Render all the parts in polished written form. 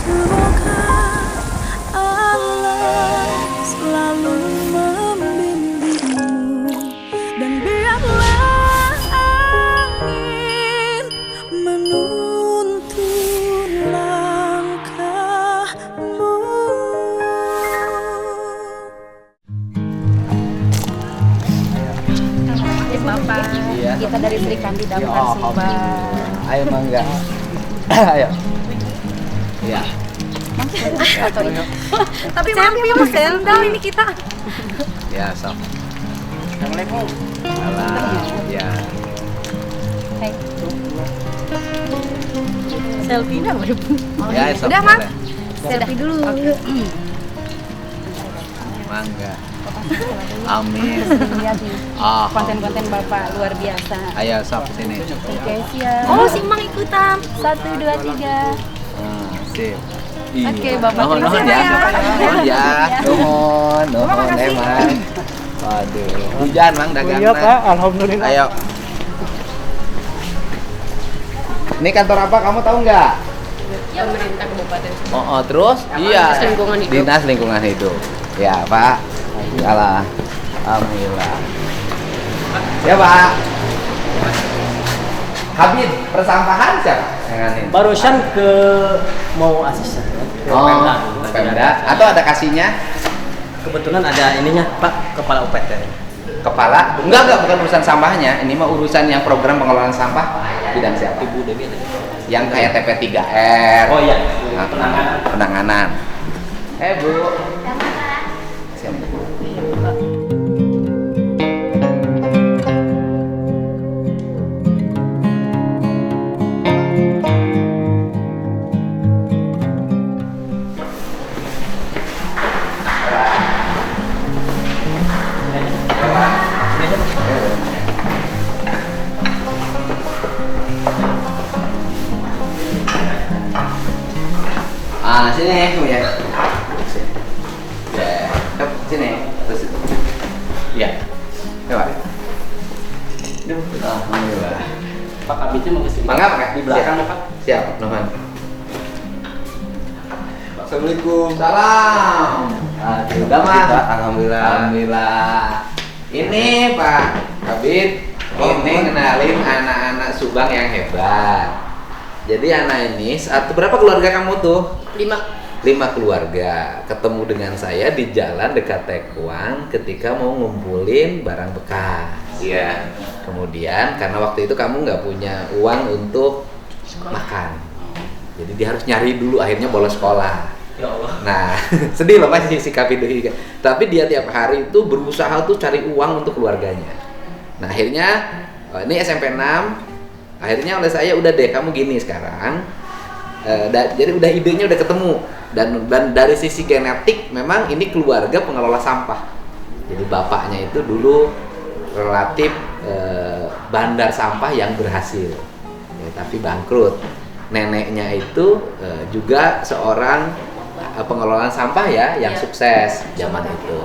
Semoga Allah selalu membimbingmu dan biarlah angin menuntun langkahmu. Bapak, Iya. kita dari Sri Kandi Damkar Subang. Ayo mangga. Ayo. Iya. Atau ini. Tapi selfie mas, selfie ini kita. Ya, sok. Assalamualaikum. Salam. Ya. Hai. Selfie dah udah. Ya, sok. Udah, Mak. boleh. Selfie dulu. Mangga. Amin. Lihat nih. Konten-konten Bapak luar biasa. Ayo, sok sini. Oke, siap. Oh, si Mang ikutan. 1, 2, 3. Sip. Oke, Bapak, Nuhun, terima nuhun kasih, ya. Pak. Nuhun ya. Nuhun, Bapak, nuhun makasih. emang. Waduh, hujan Mang dagang. Iya Pak, alhamdulillah. Ayo. Ini kantor apa kamu tahu nggak? Pemerintah Kabupaten Subang. Oh, terus? Iya. Dinas Lingkungan Hidup. Dinas Lingkungan Hidup. Ya, Pak. Alah. Alhamdulillah. Ya, Pak. Habib, persampahan siapa? Yang ini. Barusan ke mau asisten ke Oh, Pemda. Pemda. Atau ada kasihnya? Kebetulan ada ininya Pak, kepala UPT. Kepala? Enggak, bukan urusan sampahnya. Ini mah urusan yang program pengelolaan sampah. Bidang siapa? Ibu Dewi ada. Yang kayak TP3R. Oh iya. Nah, penanganan. Bu. Siap. Sini kamu ya. Ya, sini. Terus. Ya. Coba. Alhamdulillah. Pak Kabitnya mau ke sini. Mangga, Pak. Di belakang Siap. Pak. Siap, nuhun. Assalamualaikum. Salam. Aduh, udah Mas. Alhamdulillah. Alhamdulillah. Ini Pak Kabit, ini kenalin anak-anak Subang yang hebat. Jadi anak ini, berapa keluarga kamu tuh? 5 keluarga ketemu dengan saya di jalan dekat Tekuang ketika mau ngumpulin barang bekas. Iya. Kemudian karena waktu itu kamu nggak punya uang untuk makan, jadi dia harus nyari dulu, akhirnya bolos sekolah. Ya Allah. Nah, sedih loh masih si Kapit itu. Tapi dia tiap hari itu berusaha tuh cari uang untuk keluarganya. Nah akhirnya ini SMP 6. Akhirnya oleh saya, udah deh kamu gini sekarang. Jadi udah idenya udah ketemu, dan dari sisi genetik memang ini keluarga pengelola sampah. Jadi bapaknya itu dulu relatif bandar sampah yang berhasil, ya, tapi bangkrut. Neneknya itu juga seorang pengelolaan sampah ya yang sukses zaman itu.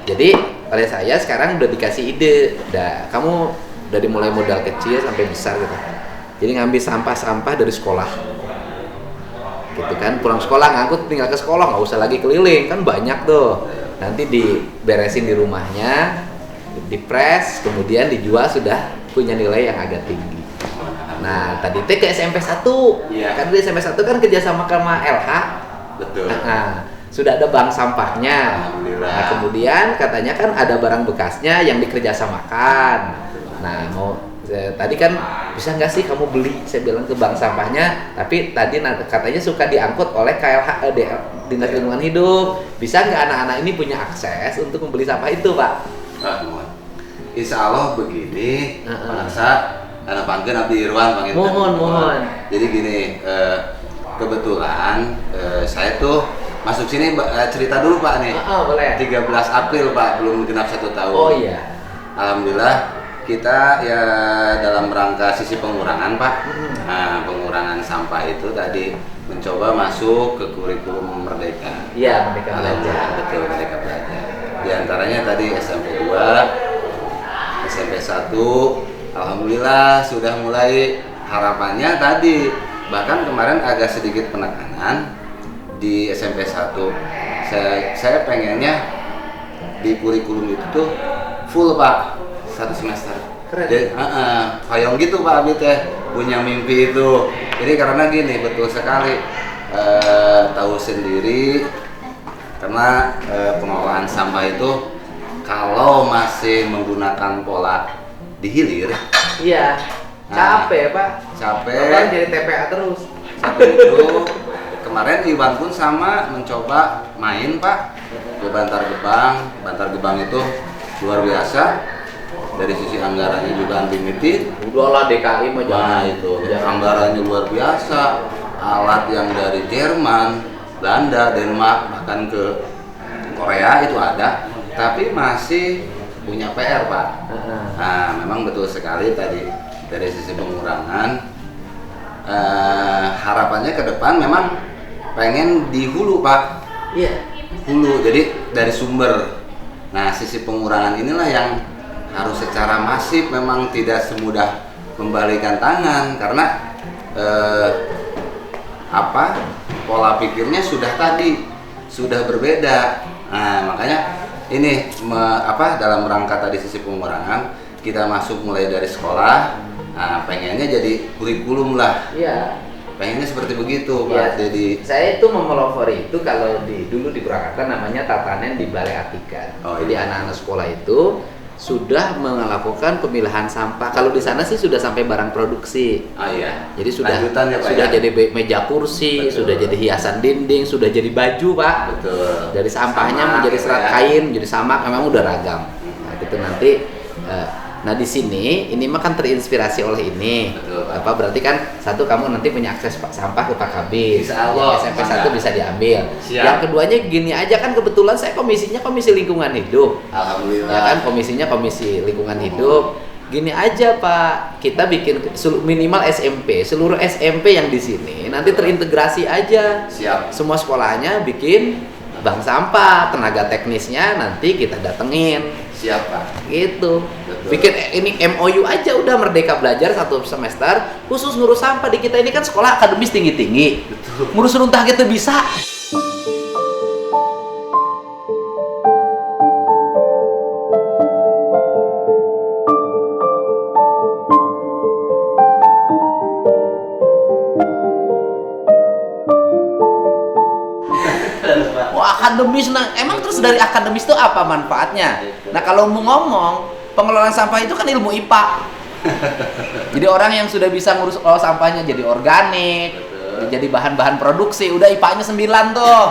Jadi oleh saya sekarang udah dikasih ide, kamu dari mulai modal kecil sampai besar gitu. Jadi ngambil sampah-sampah dari sekolah. Gitu kan, pulang sekolah ngangkut tinggal ke sekolah, nggak usah lagi keliling, kan banyak tuh. Nanti diberesin di rumahnya, dipres, kemudian dijual sudah punya nilai yang agak tinggi. Nah, tadi ke SMP 1. Iya. Kan di SMP 1 kan kerjasama sama LH. Betul. Nah, sudah ada bank sampahnya. Alhamdulillah. Nah, kemudian katanya kan ada barang bekasnya yang dikerjasamakan. Nah, tadi kan bisa nggak sih kamu beli? Saya bilang ke bank sampahnya, tapi tadi katanya suka diangkut oleh KLH, Dinas Lingkungan Hidup. Bisa nggak anak-anak ini punya akses untuk membeli sampah itu, Pak? Mohon. Insya Allah begini, Pak Aksa, anak panggilan Abdi Irwan, Bang Irwan. Mohon. Jadi gini, kebetulan saya tuh masuk sini cerita dulu Pak nih. Boleh. 13 April Pak, belum genap 1 tahun. Oh iya. Alhamdulillah kita ya dalam rangka sisi pengurangan Pak. Nah, pengurangan sampah itu tadi mencoba masuk ke kurikulum Merdeka. Iya, Merdeka Alhamdulillah, Belajar. betul, Merdeka Belajar. Di antaranya tadi SMP 2, SMP 1, alhamdulillah sudah mulai, harapannya tadi bahkan kemarin agak sedikit penekanan di SMP 1 saya pengennya di kurikulum itu tuh full Pak, 1 semester. Keren. Jadi, payung gitu Pak Abid ya, punya mimpi itu. Jadi karena gini, betul sekali, tahu sendiri karena pengelolaan sampah itu kalau masih menggunakan pola dihilir, Iya. Capek, Pak. capek. Orang jadi TPA terus. Satu itu kemarin Iwan pun sama mencoba main Pak ke Bantar Gebang. Bantar Gebang itu luar biasa, dari sisi anggarannya juga unlimited. Udahlah DKI mah Nah itu anggarannya luar biasa, alat yang dari Jerman, Belanda, Denmark, bahkan ke Korea itu ada, tapi masih punya PR Pak. Nah memang betul sekali tadi dari sisi pengurangan, harapannya ke depan memang pengen di hulu Pak, Iya. hulu, jadi dari sumber. Nah sisi pengurangan inilah yang harus secara masif, memang tidak semudah membalikan tangan karena pola pikirnya sudah berbeda. Nah makanya ini dalam rangka tadi sisi pengurangan kita masuk mulai dari sekolah. Nah pengennya jadi kurikulum lah. Iya. Pengennya seperti begitu Iya. Pak. Jadi Saya itu memelopori itu kalau dulu di Purwakarta namanya tatanen di Balai Atikan. Oh, Jadi iya. anak-anak sekolah itu sudah melakukan pemilahan sampah. Kalau di sana sih sudah sampai barang produksi. iya. Jadi sudah Lanjutan ya, Pak, sudah ya? jadi meja kursi, Betul. sudah jadi hiasan dinding, sudah jadi baju Pak. Betul. Dari sampahnya Samak, menjadi gitu serat ya. kain, menjadi samak, memang udah ragam. Nah, itu nanti. Nah di sini ini mah kan terinspirasi oleh ini. Betul, Pak. Berarti kan satu kamu nanti punya akses sampah ke Pak Kabis. Insya Allah, Yang SMP mangga. 1 bisa diambil. Siap. Yang keduanya gini aja kan kebetulan saya komisinya Komisi Lingkungan Hidup. Alhamdulillah. Ya kan komisinya Komisi Lingkungan Hidup. Gini aja Pak, kita bikin minimal SMP, seluruh SMP yang di sini nanti terintegrasi aja. Siap. Semua sekolahnya bikin bank sampah, tenaga teknisnya nanti kita datengin. Siap Pak. Gitu. Betul. Bikin ini MOU aja udah Merdeka Belajar 1 semester khusus ngurus sampah. Di kita ini kan sekolah akademis tinggi-tinggi. Betul. Ngurus runtah gitu bisa. Wah, akademis, nah emang terus dari akademis itu apa manfaatnya? Nah kalau mau ngomong pengelolaan sampah itu kan ilmu IPA. Jadi orang yang sudah bisa ngurus sampahnya jadi organik, Betul. jadi bahan-bahan produksi, udah IPA-nya 9 tuh.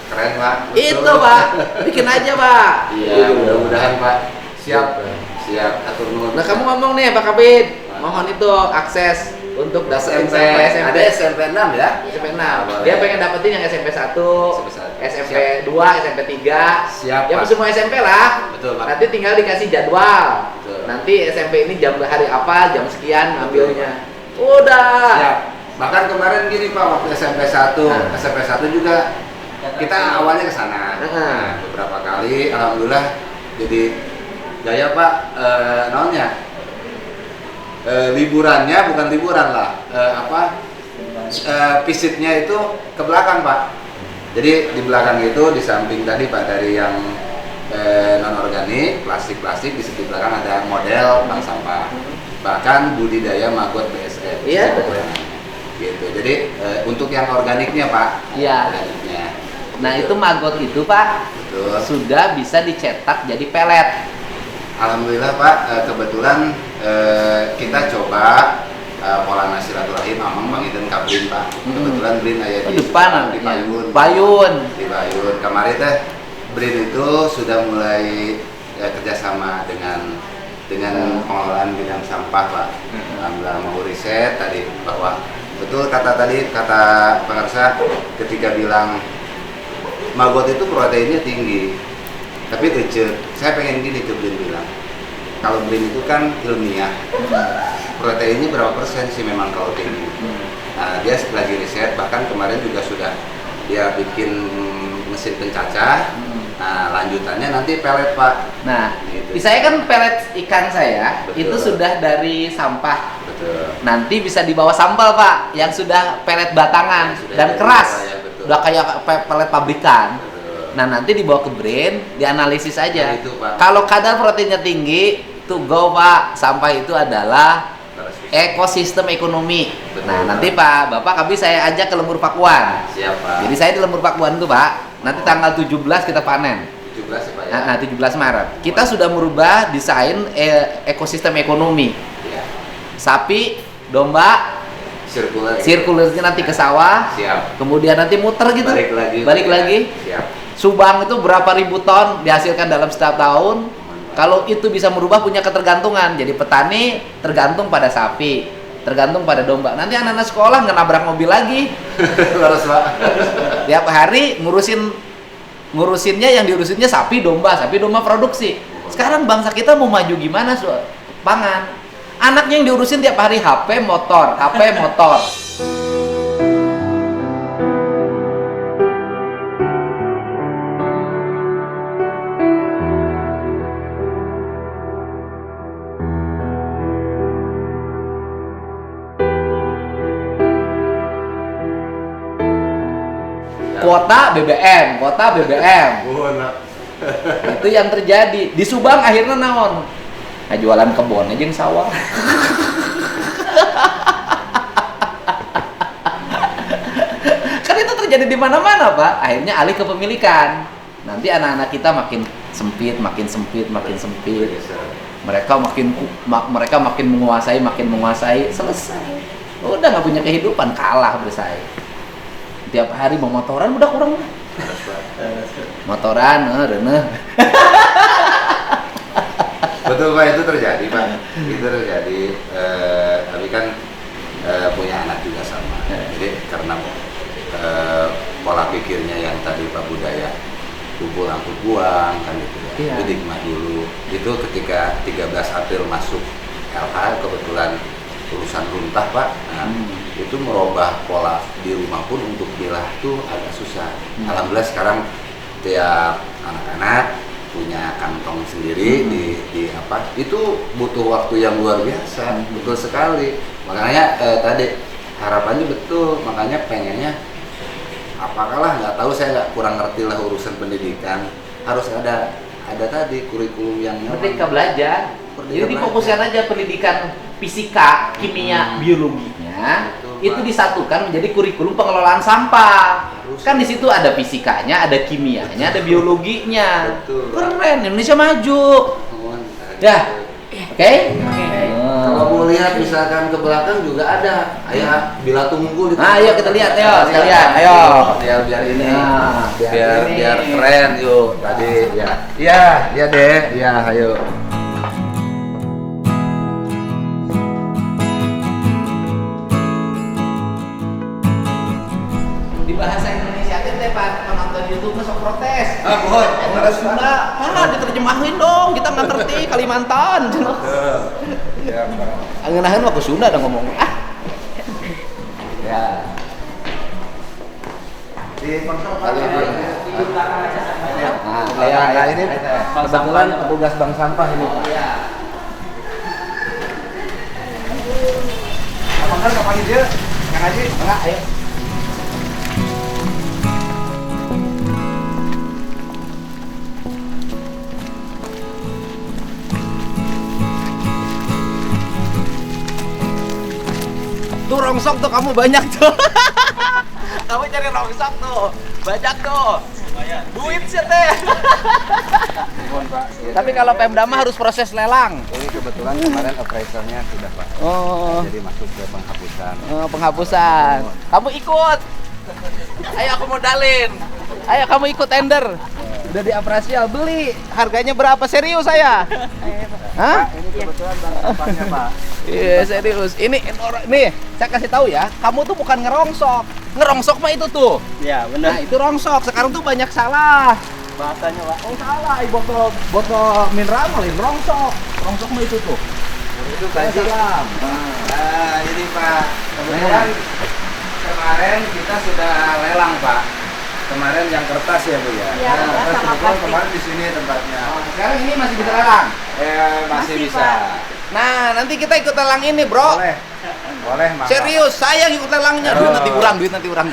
Keren Pak. Itu Betul. Pak, bikin aja Pak. Iya, mudah-mudahan Pak. Siap. Siap. Atur nuhun. Nah kamu ngomong nih Pak Kabid, mohon itu akses untuk dapetin SMP, sampah SMP. ada SMP 6 ya? SMP 6. Boleh. Dia pengen dapetin yang SMP 1, SMP 2, SMP 3. Siap, Ya Pak. semua SMP lah. Betul, Pak. Nanti tinggal dikasih jadwal. Betul. Nanti SMP ini jam hari apa, jam sekian ngambilnya. Udah. Siap. Bahkan kemarin gini Pak, waktu SMP 1, Nah. SMP 1 juga kita awalnya ke sana. Nah. Beberapa kali alhamdulillah jadi gaya Pak, naonnya? Liburannya bukan liburan lah. Visitnya itu ke belakang Pak. Jadi di belakang itu di samping tadi Pak dari yang non organik, plastik-plastik, di sebelah belakang ada model bank sampah. Bahkan budidaya maggot BSF. Iya, betul. Gitu. Jadi untuk yang organiknya Pak. Iya. Organiknya. Nah itu maggot itu Pak Betul. sudah bisa dicetak jadi pelet. Alhamdulillah Pak, kebetulan kita coba pola silaturahim Amang Bang Iden Kabrin Pak. Kebetulan Brin aya Oh, di depan di Payun. Payun. Di Payun. Kemarin teh Brin itu sudah mulai kerjasama dengan pengelolaan bidang sampah Pak. Alhamdulillah mau riset tadi bahwa betul kata pengarsa ketika bilang maggot itu proteinnya tinggi, tapi saya pengen gini ke Brin bilang, kalau Brin itu kan ilmiah, proteinnya berapa persen sih memang kalau tinggi. Nah, dia lagi riset, bahkan kemarin juga sudah dia bikin mesin pencacah. Nah, lanjutannya nanti pelet Pak. Nah, Gitu. saya kan pelet ikan saya Betul. itu sudah dari sampah. Betul. Nanti bisa dibawa sampel Pak, yang sudah pelet batangan Sudah dan jadi, keras. Pak, ya, betul. betul. Udah kayak pelet pabrikan. Betul. Nah, nanti dibawa ke brain, dianalisis aja. Nah, itu, Pak. Kalau kadar proteinnya tinggi, to go Pak. Sampah itu adalah ekosistem ekonomi. Betul, Nah, Pak. nanti Pak, Bapak kami saya ajak ke Lembur Pakuan. Siap, Pak. Jadi saya di Lembur Pakuan tuh Pak, nanti tanggal 17 kita panen. 17 ya, Pak ya. Nah, 17 Maret. Kita sudah merubah desain ekosistem ekonomi. Iya. Sapi, domba, sirkulernya nanti ke sawah. Siap. Kemudian nanti muter gitu. Balik lagi. lagi. Siap. Subang itu berapa ribu ton dihasilkan dalam setiap tahun. Kalau itu bisa merubah punya ketergantungan. Jadi petani tergantung pada sapi, tergantung pada domba. Nanti anak-anak sekolah nggak nabrak mobil lagi. Harus, Pak. Tiap hari ngurusinnya yang diurusinnya sapi domba produksi. Sekarang bangsa kita mau maju gimana pangan? Anaknya yang diurusin tiap hari HP motor. Kuota BBM. Itu yang terjadi di Subang. Akhirnya naon? Nah, jualan kebon aja yang sawah. Kan itu terjadi di mana-mana Pak. Akhirnya alih ke pemilikan. Nanti anak-anak kita makin sempit. Mereka makin menguasai. Selesai. Udah nggak punya kehidupan, kalah bersaing. Tiap hari mau motoran udah kurang. Motoran, reneh. Betul, Pak, itu terjadi, Pak. Itu terjadi. Tapi kan punya anak juga sama. Jadi karena pola pikirnya yang tadi Pak budaya kumpul angkut buang kan gitu ya. Iya. Itu nikmat dulu. Itu ketika 13 April masuk LH kebetulan urusan runtah, Pak. Nah, itu merubah pola di rumah pun untuk pilah tuh agak susah. Alhamdulillah sekarang tiap anak-anak punya kantong sendiri di apa, itu butuh waktu yang luar biasa. Betul sekali. Makanya tadi harapannya betul, makanya pengennya apakah nggak tahu, saya nggak kurang ngerti lah urusan pendidikan, harus ada tadi kurikulum yang Merdeka belajar. Jadi difokuskan aja pendidikan fisika, kimia, biologinya. Betul, itu Pak. disatukan menjadi kurikulum pengelolaan sampah. Harus. Kan di situ ada fisikanya, ada kimianya, ada biologinya. Betul, Pak. Keren, Indonesia maju. Ya, oke? Kalau mau lihat misalkan ke belakang juga ada, ayah bila tunggu. Ayo kita lihat, ayo sekalian, ayo. Biar ini, Nah, biar ini. keren yuk. Tadi ya deh, ya ayo. Di bahasa Indonesia teh Pak, penonton YouTube masuk protes. Mohon. Bahasa Sunda, diterjemahin dong, kita nggak ngerti Kalimantan. Ya, Pak. Angen-angen waktu Sunda ada ngomong. Ya. Di kontrol Nah, ini kebetulan petugas bank sampah ini. Iya. Abang kapan dia? Yang aja? Enggak, ayo. Tuh rongsok tuh kamu banyak tuh. Kamu cari rongsok tuh. Banyak tuh. Duit sih teh. Tapi kalau Pemda mah harus proses lelang. Ini kebetulan kemarin appraisernya sudah, Pak. Oh, Jadi masuk ke penghapusan. penghapusan. Kamu ikut. Ayo aku modalin. Ayo kamu ikut tender. Udah di apresial, beli. Harganya berapa? Serius saya. Hah? Ini kebetulan bank sampahnya, Pak. Iya, serius. Ini nih, saya kasih tahu ya, kamu tuh bukan ngerongsok. Ngerongsok mah itu tuh. Ya, Nah, benar. itu rongsok. Sekarang tuh banyak salah. Bahasanya, Pak. Oh, salah. Botol mineral malah rongsok. Rongsok mah itu tuh. Itu Saya tadi. salam. Nah, ini Pak. Kebetulan kemarin kita sudah lelang, Pak. Kemarin yang kertas ya, Bu ya. Iya, kertas terus sama kebetulan plastik. kemarin di sini tempatnya. Sekarang ini masih bisa lelang. Masih Masih, bisa. Nah, nanti kita ikut lelang ini, Bro. Boleh. Boleh, Mas. Serius, saya yang ikut lelangnya. Oh. Duit nanti kurang.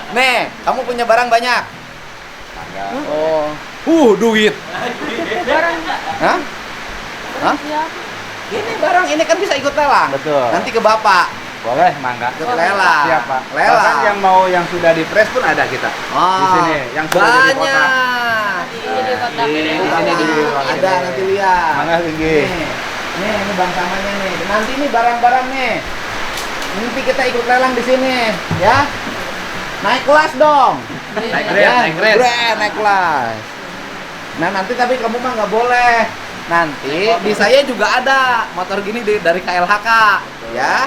Nih, kamu punya barang banyak. Oh. Duit. Barang Hah? Hah? Ini barang ini kan bisa ikut lelang. Betul. Nanti ke Bapak. Boleh, mangga. Ikut lelang. Siap, Pak. Lelang. Bahkan yang mau yang sudah di press pun ada kita. Di sini, yang sudah jadi kotak. banyak. Jadi kotak. Di sini ada nanti lihat. Mangga tinggi. Nih, ini bang samanya nih. Nanti nih barang-barang nih. Nanti kita ikut lelang di sini, ya. Naik kelas dong. Naik Ya, grade, naik grade. naik kelas. Nah, nanti tapi kamu mah nggak boleh. Nanti di saya juga ada motor gini dari KLHK, ya.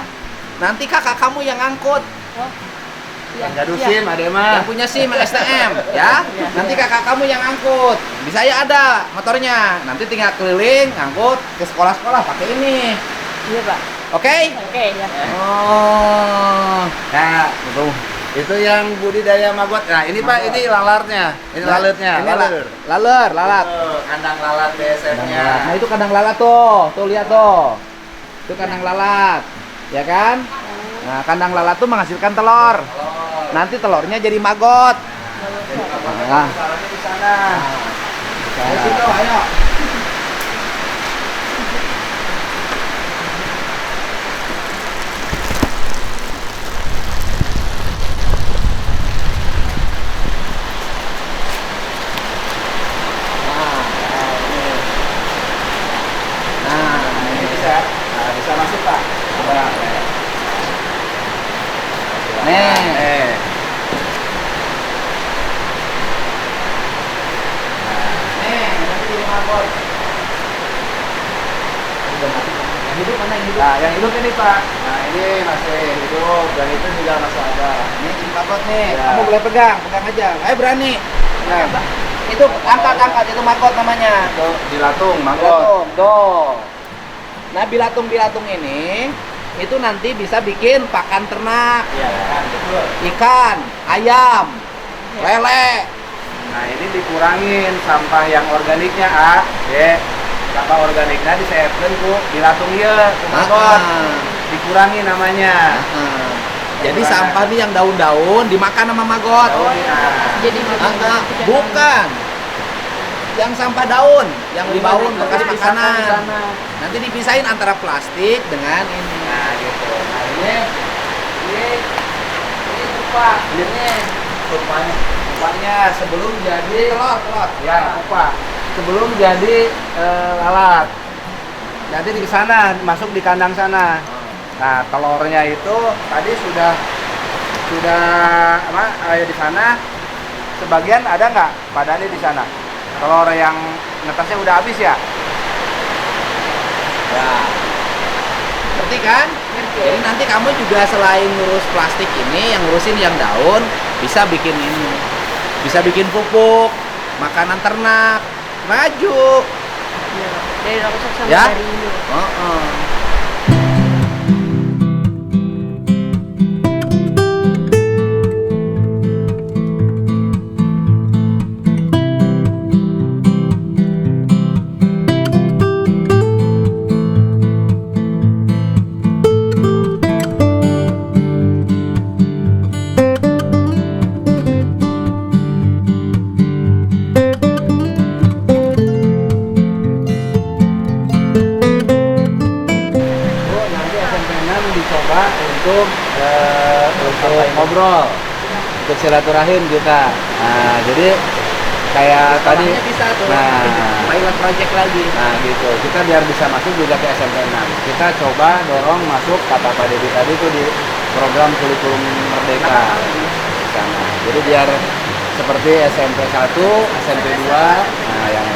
Nanti kakak kamu yang ngangkut. Yang gaduh SIM, ada mah. Yang punya SIM STM, ya. Nanti kakak kamu yang angkut. Di saya ada motornya. Nanti tinggal keliling, ngangkut ke sekolah-sekolah pakai ini. Iya, Pak. Oke? Oke, ya. Oh. Nah, betul. Itu yang budidaya maggot. Nah, ini Pak, ini lalarnya. Ini lalatnya. Ini lalat. Kandang lalat BSF-nya. Nah, itu kandang lalat tuh. Tuh lihat tuh. Itu kandang lalat. Ya kan? Nah, kandang lalat tuh menghasilkan telur. Nanti telurnya jadi maggot. Nah, Sarangnya di sana. di situ, ayo. Nah, Ini bisa. Nah, bisa masuk, Pak. nih. Nih, nanti jadi maggot. Udah mati. Yang hidup mana yang hidup? Nah, yang hidup ini, Pak. Nah, ini masih hidup dan itu juga masih ada. Ini jadi maggot nih. Ya. Kamu boleh pegang aja. Ayo berani. Nah, itu angkat itu maggot namanya. Itu dilatung, maggot. Bilatung, tuh. Nah, bilatung ini itu nanti bisa bikin pakan ternak, Iya, kan, betul. ikan, ayam, lele. Nah, ini dikurangin sampah yang organiknya, A, B. Sampah organiknya diseepkeun ku dilatung ieu ku maggot. Dikurangi namanya. Jadi sampah nih yang daun-daun dimakan sama maggot. Jadi Bukan. Yang sampah daun, yang daun bekas Nanti dipisahkan makanan. di sana. Nanti dipisahin antara plastik dengan ini. Nah, gitu. Nah, ini Pupa. ini kupanya sebelum jadi Telur. ya kupa. Sebelum jadi lalat. Nanti di sana masuk di kandang sana. Nah, telurnya itu tadi sudah apa ada di sana. Sebagian ada nggak padanya di sana? Telur yang netasnya udah habis ya? Ya. Ngerti kan? Jadi nanti kamu juga selain ngurus plastik ini, yang ngurusin yang daun, bisa bikin ini. Bisa bikin pupuk, makanan ternak, maju. dari rusak sama Ya? dari ini. Nanti SMP 6 dicoba untuk ngobrol, untuk silaturahim kita. Nah, jadi kayak tadi, Sekolahnya bisa tuh. nah, pilot project lagi. nah gitu. Kita biar bisa masuk juga ke SMP 6. Kita coba dorong masuk kata Pak Dedi tadi tuh di program kurikulum merdeka di sana. Jadi biar seperti SMP 1, SMP 2, nah yang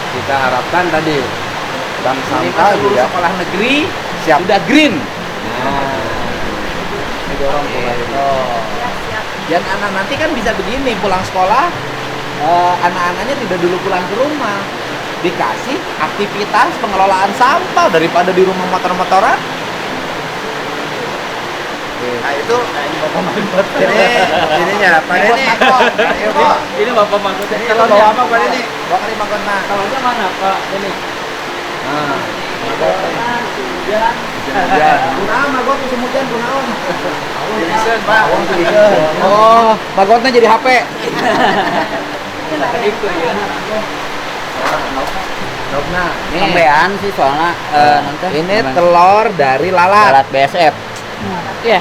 kita harapkan tadi bank Ini sampah pas lulus juga sekolah negeri siap. udah green. Nah, ini dorong tuh Pak Dedi. Dan anak nanti kan bisa begini pulang sekolah, anak-anaknya tidak dulu pulang ke rumah, dikasih aktivitas pengelolaan sampah daripada di rumah motor-motoran. Nah itu, ini Bapak Mangkot. Ininya, Pak ini buat Dedi. Mangkot. Ayo, Bo. Ini Bapak Mangkot. Ini Kalau bawa apa Pak Dedi? Bawa kali Mangkot, nah. Telurnya mana Pak? Ini. Nah, hujan. Kunaon magot musim hujan kunaon? Tulisan, Pak. Oh, magotnya jadi HP. Itu ya. Dogna. Sampean sih soalnya nanti Ini telur dari lalat. lalat BSF. Iya.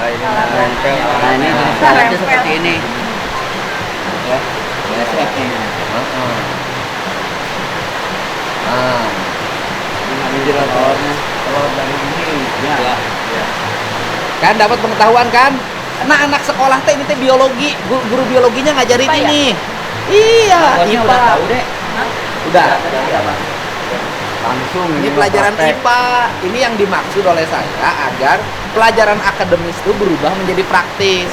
Nah ini lalatnya seperti ini. Ya, BSF nih. Ah. Ini jelas telurnya. Telur dari ini. Ya. Kan dapat pengetahuan kan? Nah, anak sekolah teh ini teh biologi, guru biologinya ngajarin IPA ya? ini. Iya, Pokoknya IPA. udah tahu deh. Udah. Langsung Ini pelajaran IPA. Ini yang dimaksud oleh saya agar pelajaran akademis itu berubah menjadi praktis.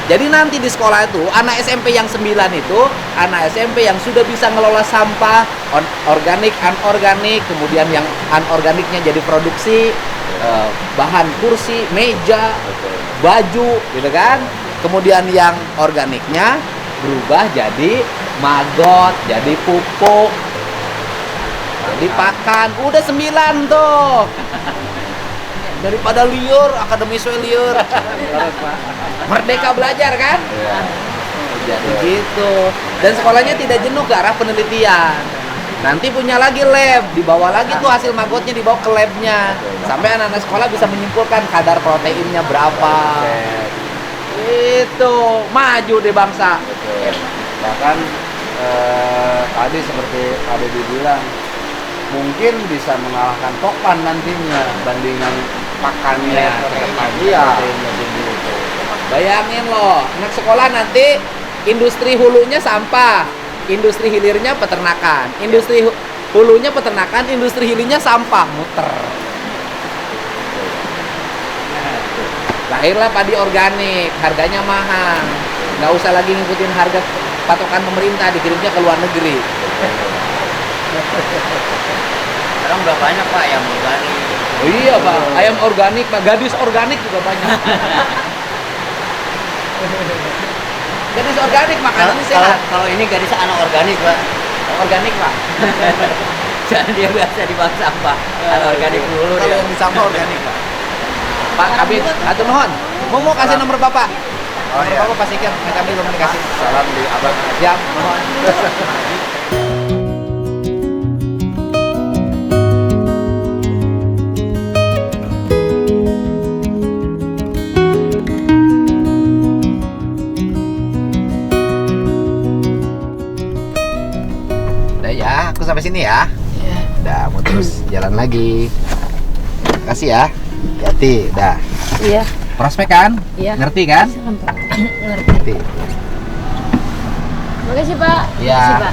Jadi nanti di sekolah itu anak SMP yang 9 itu anak SMP yang sudah bisa ngelola sampah organik, anorganik, kemudian yang anorganiknya jadi produksi bahan kursi, meja, baju, gitu kan. Kemudian yang organiknya berubah jadi maggot, jadi pupuk, jadi pakan. Udah 9 tuh. Daripada liur, akademis we liur. Merdeka belajar kan? Jadi gitu. Dan sekolahnya tidak jenuh ke arah penelitian. Nanti punya lagi lab, dibawa lagi tuh hasil maggotnya dibawa ke labnya. Sampai anak-anak sekolah bisa menyimpulkan kadar proteinnya berapa. Itu maju deh bangsa. Bahkan tadi seperti Pak Deddy bilang, mungkin bisa mengalahkan Tokpan nantinya bandingan pakannya Iya. Bayangin loh, anak sekolah nanti industri hulunya sampah, industri hilirnya peternakan, industri hulunya peternakan, industri hilirnya sampah, muter. Lahirlah padi organik, harganya mahal, nggak usah lagi ngikutin harga patokan pemerintah, dikirimnya ke luar negeri. sekarang udah banyak Pak yang organik. Oh iya Pak, ayam organik Pak, gadis organik juga banyak. Gadis organik makanannya sehat. Kalau ini gadis anak organik Pak. Organik Pak. Jadi dia biasa dibawa sampah. Anak organik dulu Kalau dia. yang di sampah organik Pak. Pak Kabit, atur nuhun. Mau kasih nomor Bapak. Oh Nomor iya. Bapak Pak Sikir, kami belum dikasih. Salam di abang. Ya, mohon. Udah ya, aku sampai sini ya. Iya. Udah, mau terus jalan lagi. Makasih ya. Hati, dah. Iya. Prospek kan? Iya. Ngerti kan? Ngerti. Ngerti. Makasih Pak. Iya. Makasih Pak.